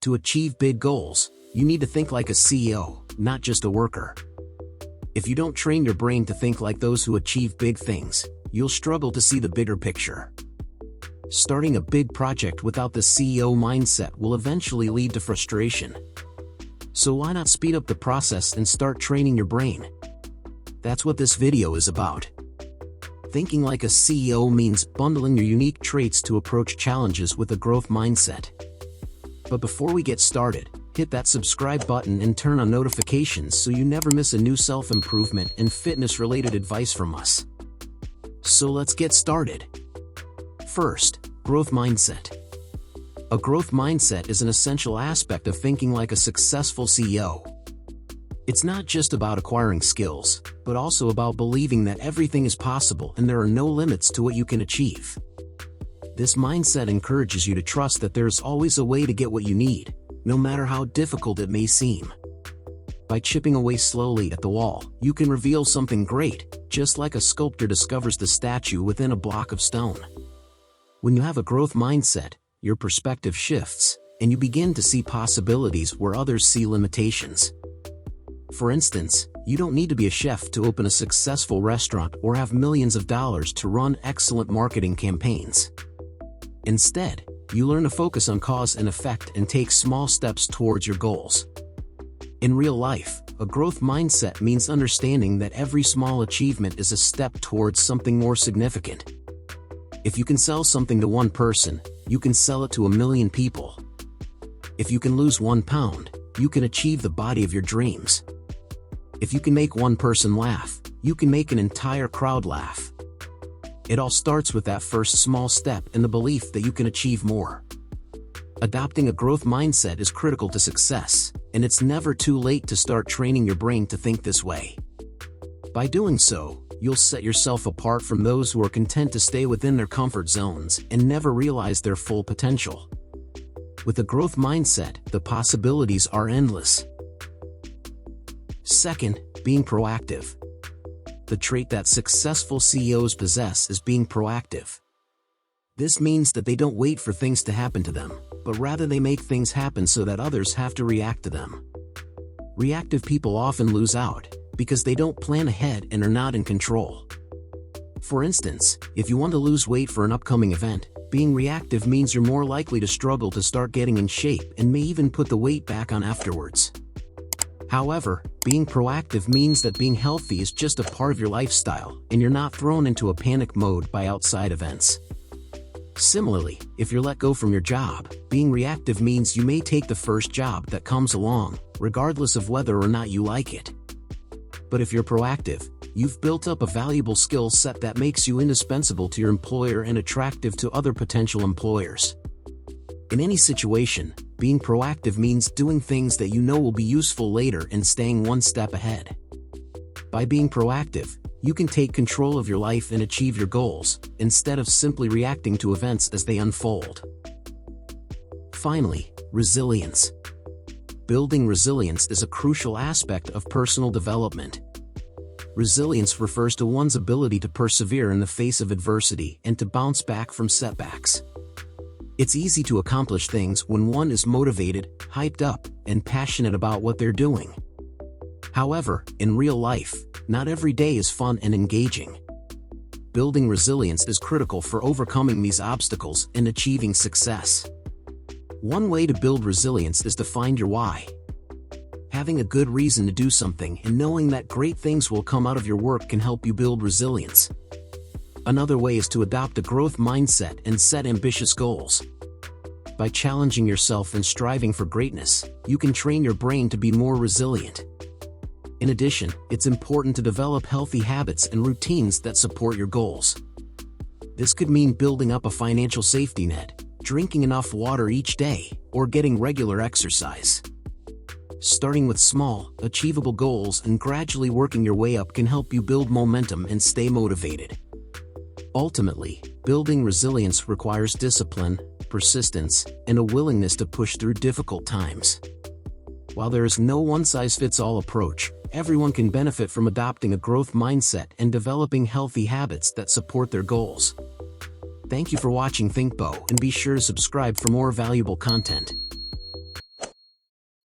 To achieve big goals, you need to think like a CEO, not just a worker. If you don't train your brain to think like those who achieve big things, you'll struggle to see the bigger picture. Starting a big project without the CEO mindset will eventually lead to frustration. So why not speed up the process and start training your brain? That's what this video is about. Thinking like a CEO means bundling your unique traits to approach challenges with a growth mindset. But before we get started, hit that subscribe button and turn on notifications so you never miss a new self-improvement and fitness-related advice from us. So let's get started. First, growth mindset. A growth mindset is an essential aspect of thinking like a successful CEO. It's not just about acquiring skills, but also about believing that everything is possible and there are no limits to what you can achieve. This mindset encourages you to trust that there's always a way to get what you need, no matter how difficult it may seem. By chipping away slowly at the wall, you can reveal something great, just like a sculptor discovers the statue within a block of stone. When you have a growth mindset, your perspective shifts, and you begin to see possibilities where others see limitations. For instance, you don't need to be a chef to open a successful restaurant or have millions of dollars to run excellent marketing campaigns. Instead, you learn to focus on cause and effect and take small steps towards your goals. In real life, a growth mindset means understanding that every small achievement is a step towards something more significant. If you can sell something to one person, you can sell it to 1 million people. If you can lose 1 pound, you can achieve the body of your dreams. If you can make one person laugh, you can make an entire crowd laugh. It all starts with that first small step and the belief that you can achieve more. Adopting a growth mindset is critical to success, and it's never too late to start training your brain to think this way. By doing so, you'll set yourself apart from those who are content to stay within their comfort zones and never realize their full potential. With a growth mindset, the possibilities are endless. Second, being proactive. The trait that successful CEOs possess is being proactive. This means that they don't wait for things to happen to them, but rather they make things happen so that others have to react to them. Reactive people often lose out, because they don't plan ahead and are not in control. For instance, if you want to lose weight for an upcoming event, being reactive means you're more likely to struggle to start getting in shape and may even put the weight back on afterwards. However, being proactive means that being healthy is just a part of your lifestyle, and you're not thrown into a panic mode by outside events. Similarly, if you're let go from your job, being reactive means you may take the first job that comes along, regardless of whether or not you like it. But if you're proactive, you've built up a valuable skill set that makes you indispensable to your employer and attractive to other potential employers. In any situation, being proactive means doing things that you know will be useful later and staying one step ahead. By being proactive, you can take control of your life and achieve your goals, instead of simply reacting to events as they unfold. Finally, resilience. Building resilience is a crucial aspect of personal development. Resilience refers to one's ability to persevere in the face of adversity and to bounce back from setbacks. It's easy to accomplish things when one is motivated, hyped up, and passionate about what they're doing. However, in real life, not every day is fun and engaging. Building resilience is critical for overcoming these obstacles and achieving success. One way to build resilience is to find your why. Having a good reason to do something and knowing that great things will come out of your work can help you build resilience. Another way is to adopt a growth mindset and set ambitious goals. By challenging yourself and striving for greatness, you can train your brain to be more resilient. In addition, it's important to develop healthy habits and routines that support your goals. This could mean building up a financial safety net, drinking enough water each day, or getting regular exercise. Starting with small, achievable goals and gradually working your way up can help you build momentum and stay motivated. Ultimately, building resilience requires discipline, persistence, and a willingness to push through difficult times. While there is no one-size-fits-all approach, everyone can benefit from adopting a growth mindset and developing healthy habits that support their goals. Thank you for watching ThinkBo, and be sure to subscribe for more valuable content.